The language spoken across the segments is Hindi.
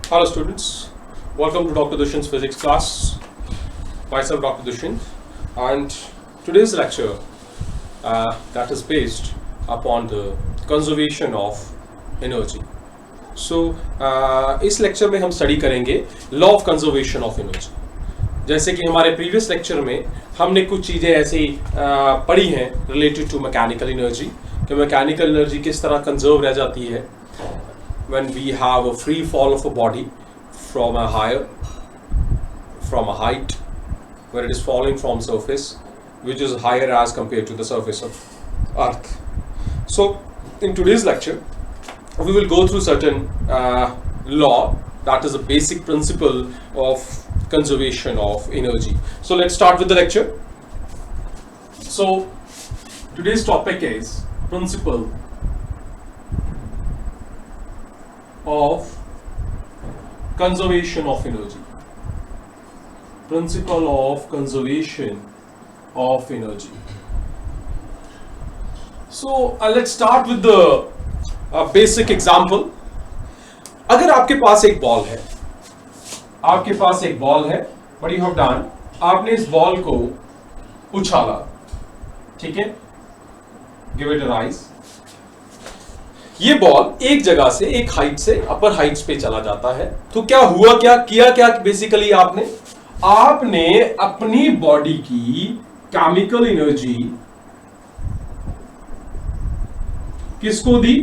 Hello students, welcome to Dr. Dushyant's physics class. Myself Dr. Dushyant, and today's lecture that is based upon the conservation of energy. So इस लेक्चर में हम स्टडी करेंगे law of conservation of energy. जैसे कि हमारे प्रीवियस लेक्चर में हमने कुछ चीज़ें ऐसी पढ़ी हैं रिलेटेड टू मैकेनिकल एनर्जी कि मैकेनिकल एनर्जी किस तरह कंजर्व रह जाती है when we have a free fall of a body from a height where it is falling from surface which is higher as compared to the surface of earth. So in today's lecture we will go through certain law that is a basic principle of conservation of energy. So let's start with the lecture. So today's topic is principle of conservation of energy. Principle of conservation of energy. So let's start with the basic example. अगर आपके पास एक बॉल है, what you have done, आपने इस बॉल को उछाला, ठीक है, give it a rise. ये बॉल एक जगह से एक हाइट से अपर हाइट्स पे चला जाता है. तो क्या हुआ, क्या किया बेसिकली आपने अपनी बॉडी की केमिकल एनर्जी किसको दी?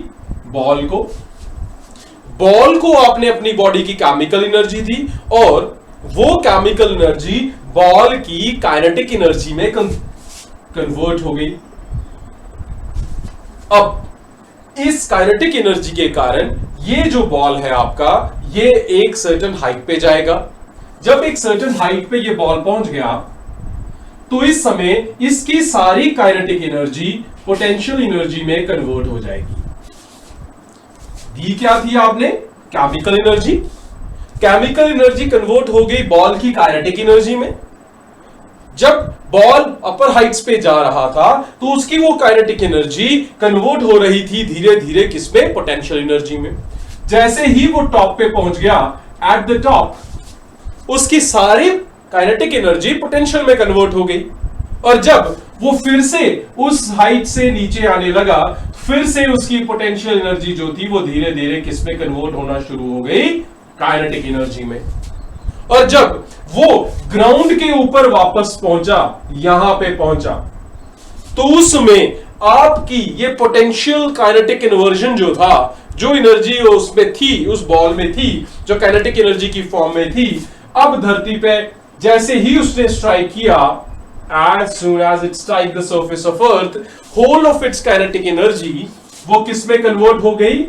बॉल को आपने अपनी बॉडी की केमिकल एनर्जी दी और वो केमिकल एनर्जी बॉल की काइनेटिक एनर्जी में कन्वर्ट हो गई. अब इस काइनेटिक एनर्जी के कारण ये जो बॉल है आपका, ये एक सर्टेन हाइट पे जाएगा. जब एक सर्टेन हाइट पे ये बॉल पहुंच गया तो इस समय इसकी सारी काइनेटिक एनर्जी पोटेंशियल एनर्जी में कन्वर्ट हो जाएगी. दी क्या थी आपने? केमिकल एनर्जी कन्वर्ट हो गई बॉल की काइनेटिक एनर्जी में. जब बॉल अपर हाइट्स पे जा रहा था तो उसकी वो काइनेटिक एनर्जी कन्वर्ट हो रही थी धीरे धीरे किसमें? पोटेंशियल एनर्जी में. जैसे ही वो टॉप पे पहुंच गया, एट द टॉप, उसकी सारी काइनेटिक एनर्जी पोटेंशियल में कन्वर्ट हो गई. और जब वो फिर से उस हाइट से नीचे आने लगा, फिर से उसकी पोटेंशियल एनर्जी जो थी वो धीरे धीरे किसमें कन्वर्ट होना शुरू हो गई? काइनेटिक एनर्जी में. और जब वो ग्राउंड के ऊपर वापस पहुंचा, यहां पे पहुंचा, तो उसमें आपकी ये पोटेंशियल काइनेटिक इन्वर्जन जो था, जो एनर्जी उसमें थी, उस बॉल में थी, जो काइनेटिक एनर्जी की फॉर्म में थी, अब धरती पे जैसे ही उसने स्ट्राइक किया, as soon as it strike the surface of earth, whole of its kinetic energy वो किसमें कन्वर्ट हो गई?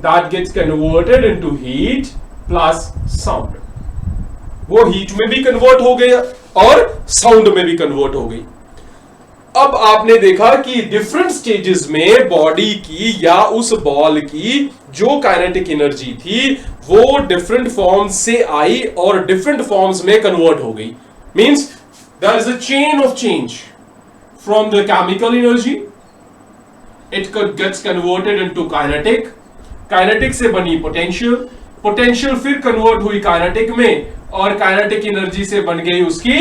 That gets converted into heat plus sound. वो हीट में भी कन्वर्ट हो गया और साउंड में भी कन्वर्ट हो गई. अब आपने देखा कि डिफरेंट स्टेजेस में बॉडी की या उस बॉल की जो काइनेटिक एनर्जी थी वो डिफरेंट फॉर्म्स से आई और डिफरेंट फॉर्म्स में कन्वर्ट हो गई. Means there is a chain of change from the chemical energy, it gets converted into kinetic से बनी पोटेंशियल फिर कन्वर्ट हुई काइनेटिक में, और काइनेटिक एनर्जी से बन गई उसकी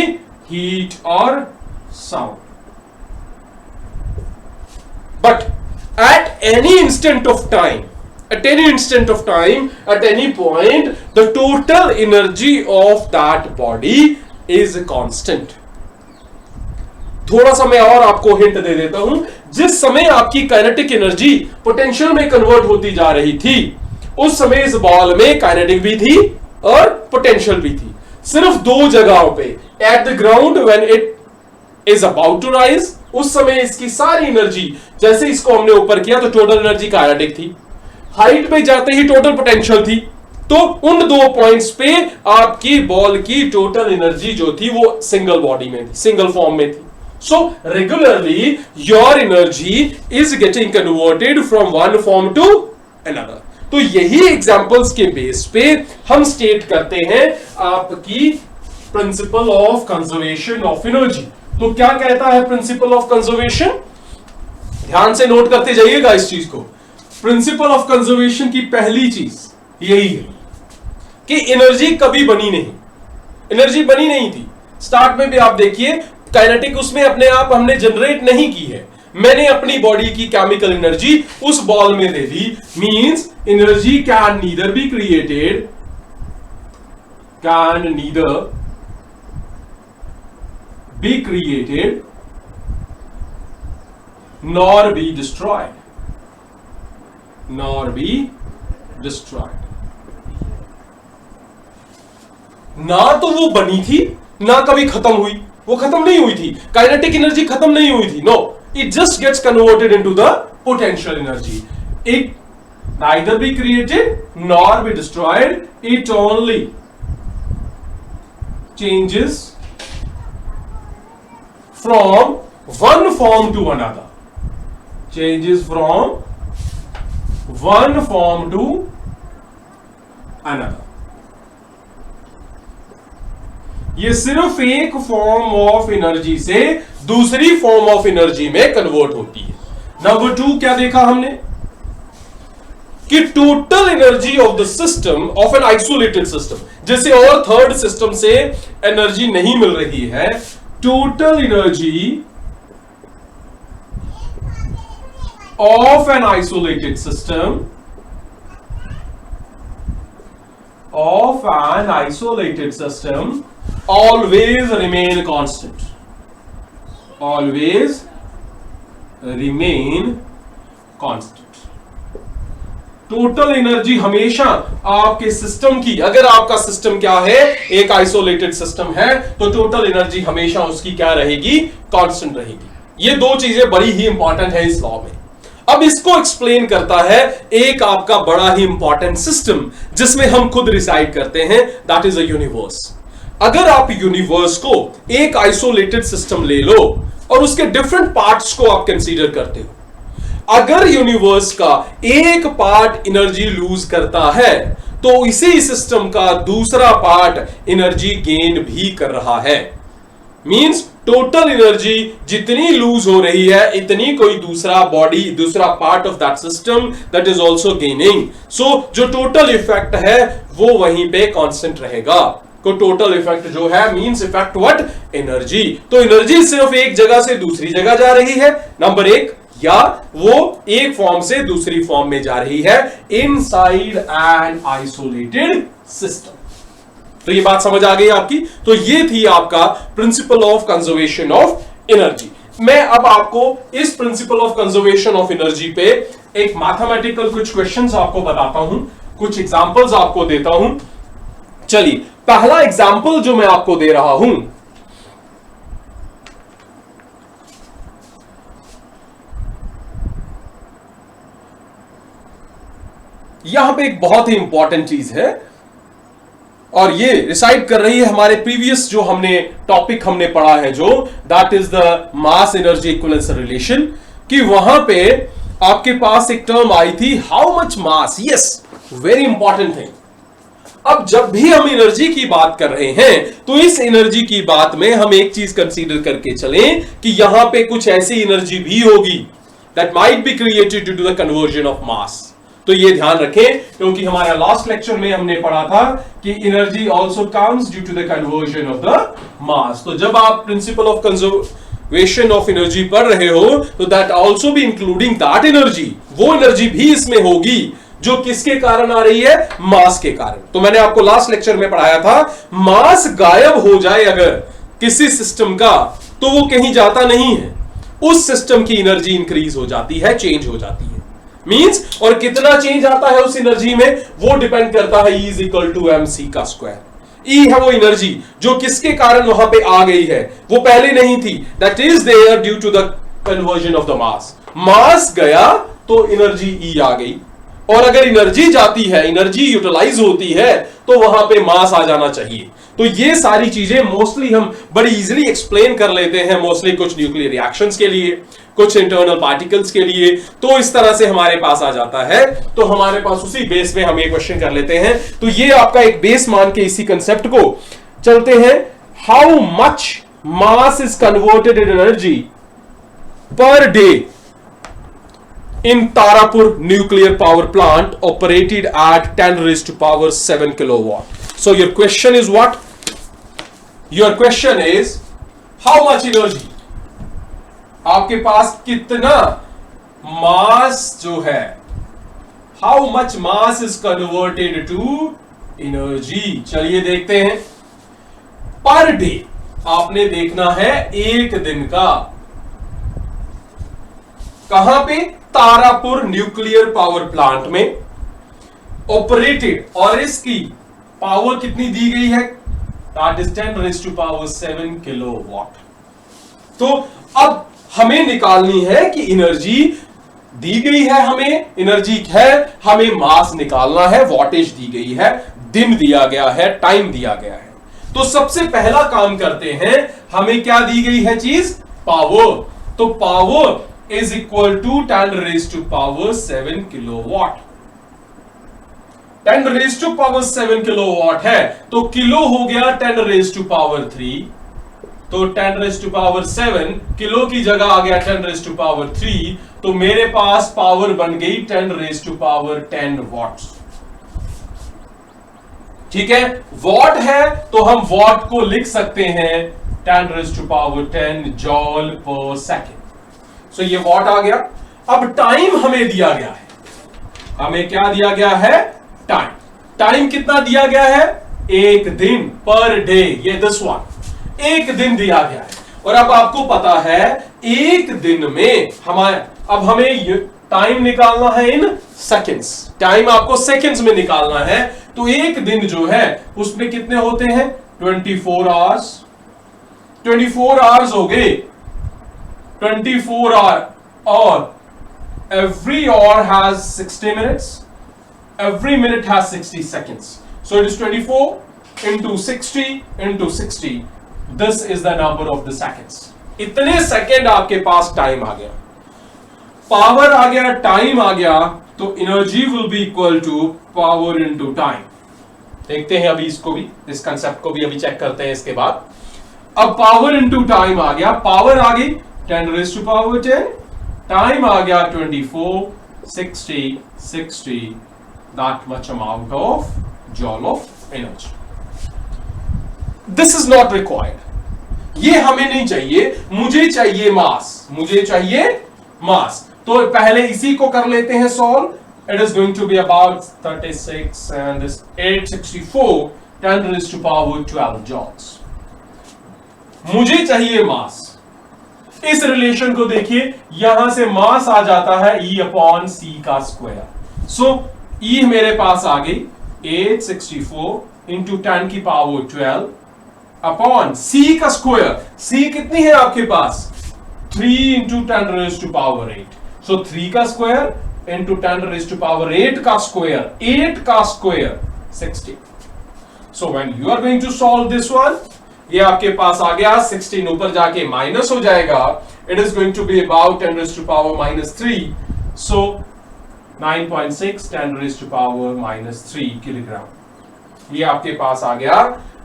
हीट और sound. But at any instant of time, at any point, the total energy of that body is constant. थोड़ा सा मैं और आपको हिंट दे देता हूं. जिस समय आपकी काइनेटिक एनर्जी पोटेंशियल में कन्वर्ट होती जा रही थी, उस समय इस बॉल में काइनेटिक भी थी और पोटेंशियल भी थी. सिर्फ दो जगहों पे, at the ground when it is about to rise, उस समय इसकी सारी एनर्जी, जैसे इसको हमने ऊपर किया तो टोटल एनर्जी काइनेटिक थी, हाइट पे जाते ही टोटल पोटेंशियल थी. तो उन दो पॉइंट्स पे आपकी बॉल की टोटल एनर्जी जो थी वो सिंगल बॉडी में थी, सिंगल फॉर्म में थी. So regularly your energy is getting converted from one form to another. तो यही एग्जांपल्स के बेस पे हम स्टेट करते हैं आपकी principal of conservation of energy. तो क्या कहता है प्रिंसिपल ऑफ कंजर्वेशन? ध्यान से नोट करते जाइएगा इस चीज को. प्रिंसिपल ऑफ कंजर्वेशन की पहली चीज यही है कि एनर्जी कभी बनी नहीं, एनर्जी बनी नहीं थी। स्टार्ट में भी आप देखिए काइनेटिक उसमें अपने आप हमने जनरेट नहीं की है, मैंने अपनी बॉडी की केमिकल एनर्जी उस बॉल में दे दी। Means energy can neither be created, can neither be created nor be destroyed, nor be destroyed। ना तो वो बनी थी ना कभी खत्म हुई, वो खत्म नहीं हुई थी, काइनेटिक एनर्जी खत्म नहीं हुई थी। No, it just gets converted into the potential energy. It neither be created nor be destroyed, it only changes from one form to another, changes from one form to another। ये सिर्फ एक फॉर्म ऑफ एनर्जी से दूसरी फॉर्म ऑफ एनर्जी में कन्वर्ट होती है। नंबर 2 क्या देखा हमने कि total energy of the system of an isolated system, जैसे और थर्ड सिस्टम से एनर्जी नहीं मिल रही है, total energy of an isolated system, of an isolated system always remain constant, always remain constant। Total energy हमेशा आपके सिस्टम की, अगर आपका सिस्टम क्या है, एक आइसोलेटेड सिस्टम है, तो टोटल एनर्जी हमेशा उसकी क्या रहेगी, कांस्टेंट रहेगी। ये दो चीजें बड़ी ही इंपॉर्टेंट है इस लॉ में। अब इसको एक्सप्लेन करता है एक आपका बड़ा ही इंपॉर्टेंट सिस्टम जिसमें हम खुद रिसाइड करते हैं, दैट इज अ यूनिवर्स। अगर आप यूनिवर्स को एक आइसोलेटेड सिस्टम ले लो और उसके डिफरेंट पार्ट्स को आप कंसीडर करते हो, अगर यूनिवर्स का एक पार्ट एनर्जी लूज करता है तो इसी सिस्टम का दूसरा पार्ट एनर्जी गेन भी कर रहा है। मींस टोटल एनर्जी जितनी लूज हो रही है इतनी कोई दूसरा बॉडी, दूसरा part of that system that is also gaining. So जो टोटल इफेक्ट है वो वहीं पे कांस्टेंट रहेगा। को टोटल इफेक्ट जो है मींस इफेक्ट व्हाट, एनर्जी। तो एनर्जी सिर्फ एक जगह से दूसरी जगह जा रही है, नंबर 1, या वो एक फॉर्म से दूसरी फॉर्म में जा रही है इनसाइड एन आइसोलेटेड सिस्टम। तो ये बात समझ आ गई आपकी। तो ये थी आपका principal of conservation of energy. मैं अब आपको इस principal of conservation of energy पे एक मैथमेटिकल कुछ क्वेश्चंस आपको बताता हूं, कुछ एग्जांपल्स आपको देता हूं। चलिए, पहला एग्जांपल जो मैं आपको दे रहा हूं, यहां पे एक बहुत ही इंपॉर्टेंट चीज है और ये रिसाइड कर रही है हमारे प्रीवियस जो हमने टॉपिक हमने पढ़ा है, जो that is the mass energy equivalence relation, कि वहां पे आपके पास एक टर्म आई थी how much mass. Yes, very important thing. अब जब भी हम एनर्जी की बात कर रहे हैं तो इस एनर्जी की बात में हम एक चीज कंसीडर करके चलें कि यहां पे कुछ ऐसी एनर्जी भी होगी that might be created due to the conversion of mass. तो ये ध्यान रखें क्योंकि हमारा लास्ट लेक्चर में हमने पढ़ा था कि energy also comes due to the conversion of the mass. तो जब आप principle of conservation of energy पढ़ रहे हो तो that also be including that energy, वो एनर्जी भी इसमें होगी जो किसके कारण आ रही है, मास के कारण। तो मैंने आपको लास्ट लेक्चर में पढ़ाया था मास गायब हो जाए अगर किसी सिस्टम का तो वो कहीं जाता नहीं है, उस सिस्टम की एनर्जी इंक्रीज हो जाती है, चेंज हो जाती है। मींस और कितना चेंज आता है उस एनर्जी में वो डिपेंड करता है E = mc का स्क्वायर। E है वो एनर्जी जो किसके कारण वहां पे आ गई है, वो पहले नहीं थी, that is there due to the conversion of the mass. Mass गया तो एनर्जी E आ गई, और अगर एनर्जी जाती है, एनर्जी यूटिलाइज होती है तो वहां पे मास आ जाना चाहिए। तो ये सारी चीजें मोस्टली हम बड़ी इजीली एक्सप्लेन कर लेते हैं, मोस्टली कुछ न्यूक्लियर रिएक्शंस के लिए, कुछ इंटरनल पार्टिकल्स के लिए, तो इस तरह से हमारे पास आ जाता है। तो हमारे पास उसी बेस पे हम ये क्वेश्चन कर लेते हैं। तो ये आपका एक बेस मान के इसी कंसेप्ट को चलते हैं। How much mass is converted in energy per day in Tarapur nuclear power plant operated at 10 raised to power 7 kilowatt. So your question is what? Your question is how much energy? आपके पास कितना मास जो है, how much mass is converted to energy? चलिए देखते हैं. पर डे आपने देखना है एक दिन का. कहां पे? तारापुर न्यूक्लियर पावर प्लांट में ऑपरेटेड, और इसकी पावर कितनी दी गई है? That is 10 raise to power 7 kilowatt. तो अब हमें निकालनी है कि एनर्जी दी गई है, हमें एनर्जी है, हमें मास निकालना है, वॉटेज दी गई है, दिन दिया गया है, टाइम दिया गया है. तो सबसे पहला काम करते हैं, हमें क्या दी गई है चीज? पावर. तो power is equal to 10 raise to power 7 kilowatt. 10 raise to power 7 kilowatt है तो किलो हो गया 10 रेज़ टू पावर 3. तो 10 रेज़ टू पावर 7 किलो की जगह आ गया 10 रेज़ टू पावर 3. तो मेरे पास पावर बन गई 10 रेज़ टू पावर 10 वॉट्स. ठीक है, वॉट है तो हम वॉट को लिख सकते हैं 10 रेज़ टू पावर 10 जॉल पर सेकेंड. सो ये वॉट आ गया. अब टाइम हमें दिया गया है, हमें क्या दिया गया है? टाइम. टाइम कितना दिया गया है? एक दिन, पर डे. ये दिस वन एक दिन दिया गया है. और अब आपको पता है एक दिन में अब हमें टाइम निकालना है इन सेकेंड्स. टाइम आपको सेकेंड्स में निकालना है. तो एक दिन जो है उसमें कितने होते हैं? 24 आवर्स. 24 आवर्स हो गए. 24 आवर, और every hour has 60 minutes. Every minute has 60 seconds. So it is 24 into 60 into 60. This is the number of the seconds. इतने सेकेंड आपके पास टाइम आ गया, पावर आ गया, टाइम आ गया. तो energy will be equal to power into time. देखते हैं अभी इसको भी, इस कंसेप्ट को भी अभी चेक करते हैं इसके बाद. अब पावर इनटू टाइम आ गया. पावर आ गई 10 रेज़ टू पावर 10, टाइम आ गया 24, 60, that much amount of joule of energy. This is not required. ये हमें नहीं चाहिए, मुझे चाहिए मास, मुझे चाहिए मास. तो पहले इसी को कर लेते हैं solve. It is going to be about 36 and this 864 10 raised to power 12 joules. मुझे चाहिए मास. इस रिलेशन को देखिए, यहां से मास आ जाता है E अपॉन C का स्क्वायर. सो E मेरे पास आ गई 864 इंटू 10 की पावर 12 अपॉन C का स्क्वायर. C कितनी है आपके पास? 3 into 10 raise to power 8. So 3 का square into 10 raise to power 8 का स्क्वायर. 8 का square 60. So when you are going to solve this one, ये आपके पास आ गया 16 ऊपर जाके माइनस हो जाएगा. It is going to be about 10 raise to power -3. So 9.6 10 raise to power -3 kilogram. ये आपके पास आ गया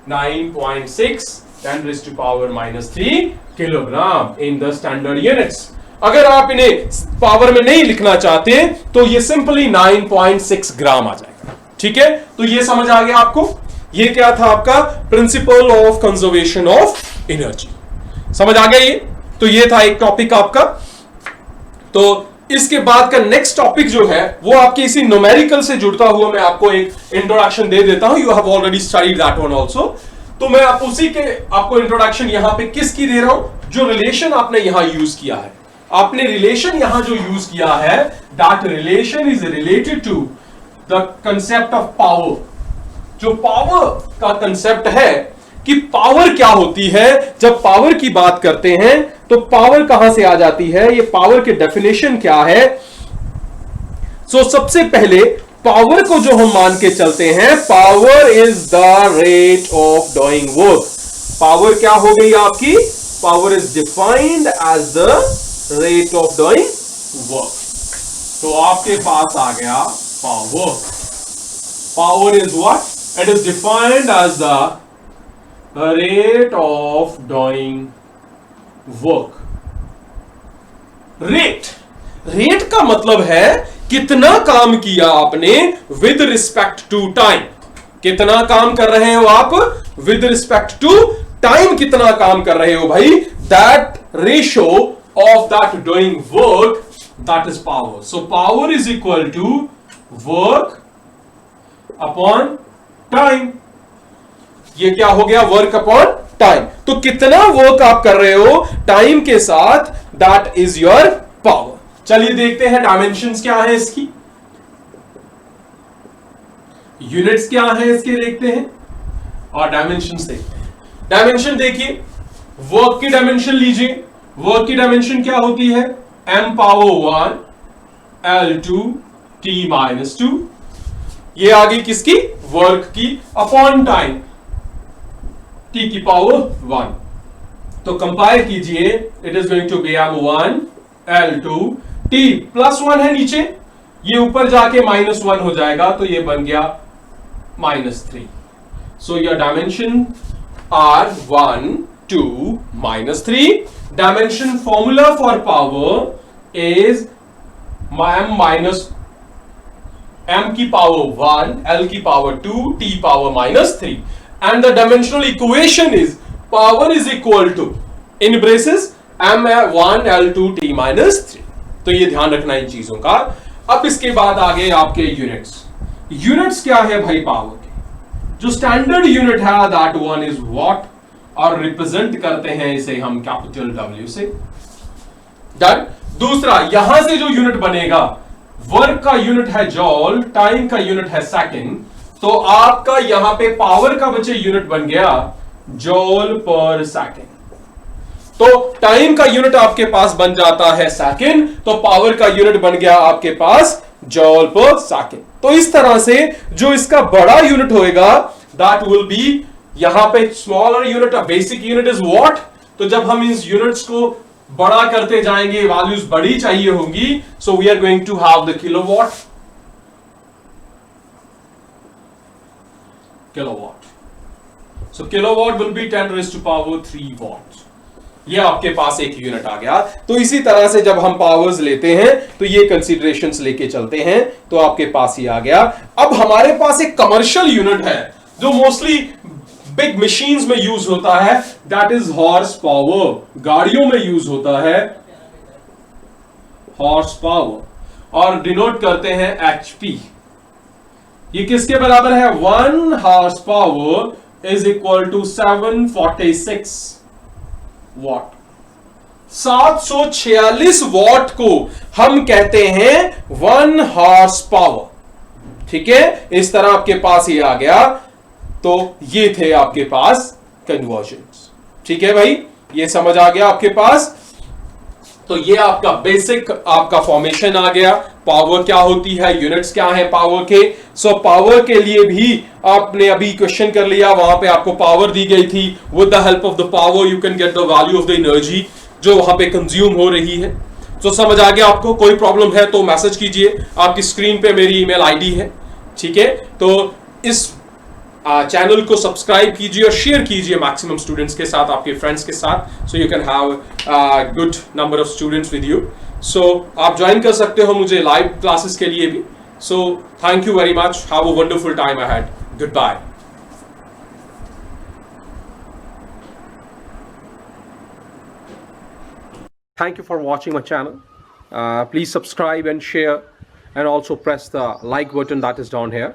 9.6 10 raise to power -3 kilogram in the standard units. अगर आप इन्हें पावर में नहीं लिखना चाहते तो ये सिंपली 9.6 ग्राम आ जाएगा. ठीक है, तो ये समझ आ गया आपको. ये क्या था आपका principal of conservation of energy. समझ आ गया ये. तो ये था एक टॉपिक आपका. तो इसके बाद का नेक्स्ट टॉपिक जो है वो आपके इसी न्यूमेरिकल से जुड़ता हुआ मैं आपको एक इंट्रोडक्शन दे देता हूं. You have already studied that one also. तो मैं आप उसी के आपको इंट्रोडक्शन यहां पे किसकी दे रहा हूं? जो रिलेशन आपने यहां यूज किया है. आपने रिलेशन यहां जो यूज किया है, that relation is related to the concept of power. जो पावर का कंसेप्ट है कि पावर क्या होती है. जब पावर की बात करते हैं तो पावर कहां से आ जाती है, ये पावर की डेफिनेशन क्या है. सबसे पहले पावर को जो हम मान के चलते हैं, power is the rate of doing work. Power क्या हो गई आपकी? Power is defined as the rate of doing work. तो आपके पास आ गया power. Power is what? It is defined as the rate of doing work. Rate rate का मतलब है कितना काम किया आपने विद रिस्पेक्ट टू टाइम। कितना काम कर रहे हो आप विद रिस्पेक्ट टू टाइम, कितना काम कर रहे हो भाई, that ratio of that doing work, that is power. So power is equal to work upon time. ये क्या हो गया, वर्क अपॉन टाइम। तो कितना वर्क आप कर रहे हो टाइम के साथ, दैट इज योर पावर। चलिए देखते हैं डायमेंशंस क्या है इसकी, यूनिट्स क्या है इसके देखते हैं और डायमेंशंस देखते हैं। डायमेंशन देखिए, वर्क की डायमेंशन लीजिए। वर्क की डायमेंशन क्या होती है, m power 1 L2 t minus 2। ये आ गई किसकी, वर्क की, अपॉन टाइम t की पावर 1। तो कंपायर कीजिए, it is going to be m1 L2 t plus 1 है नीचे, ये ऊपर जाके -1 हो जाएगा, तो ये बन गया -3। So your dimension are 1 2 -3। Dimension formula for power is m की पावर 1 L की power 2 t power -3 and the dimensional equation is power is equal to in braces m1 L2 t -3। तो ये ध्यान रखना इन चीजों का। अब इसके बाद आगे आपके यूनिट्स। यूनिट्स क्या है भाई पावर के, जो स्टैंडर्ड यूनिट है दैट वन इज वॉट, और रिप्रेजेंट करते हैं इसे हम कैपिटल W से। डन। दूसरा, यहां से जो यूनिट बनेगा, वर्क का यूनिट है जॉल, टाइम का यूनिट है सेकंड, तो आपका यहां पे पावर का बचे यूनिट बन गया जॉल पर सेकंड। तो टाइम का यूनिट आपके पास बन जाता है सेकंड, तो पावर का यूनिट बन गया आपके पास जॉल पर सेकंड। तो इस तरह से जो इसका बड़ा यूनिट होएगा, दैट विल बी, यहां पे smaller unit, basic unit is what. तो जब हम इस यूनिट्स को बड़ा करते जाएंगे, वैल्यूज बड़ी चाहिए होंगी, so we are going to have the kilowatt. Kilowatt, so kilowatt will be 10 raised to power 3 watt। ये आपके पास एक यूनिट आ गया। तो इसी तरह से जब हम पावर्स लेते हैं तो ये कंसीडरेशंस लेके चलते हैं, तो आपके पास ही आ गया। अब हमारे पास एक कमर्शियल यूनिट है जो मोस्टली बिग मशीन्स में यूज होता है, दैट इज हॉर्स पावर। गाड़ियों में यूज होता है हॉर्स पावर, और डिनोट करते हैं HP। ये किसके बराबर है, 1 horse power is equal to 746 watt. 746 watt को हम कहते हैं 1 हॉर्स पावर। ठीक है, इस तरह आपके पास ये आ गया। तो ये थे आपके पास कन्वर्जन्स। ठीक है भाई, ये समझ आ गया आपके पास। तो ये आपका बेसिक आपका फॉर्मेशन आ गया। पावर क्या होती है, यूनिट्स क्या है पावर के। सो पावर के लिए भी आपने अभी क्वेश्चन कर लिया, वहां पे आपको पावर दी गई थी। With the help of the power you can get the value of the energy जो वहां पे कंज्यूम हो रही है। तो समझ आ गया आपको। कोई प्रॉब्लम है तो मैसेज कीजिए, आपकी स्क्रीन पे मेरी ईमेल आईडी है। ठीक है, तो इस चैनल को सब्सक्राइब कीजिए और शेयर कीजिए मैक्सिमम स्टूडेंट्स के साथ, आपके फ्रेंड्स के साथ, so you can have good number of students with you. So आप ज्वाइन कर सकते हो मुझे लाइव क्लासेस के लिए भी। So thank you very much, have a wonderful time ahead, goodbye. Thank you for watching my channel. Please subscribe and share, and also press the like button that is down here.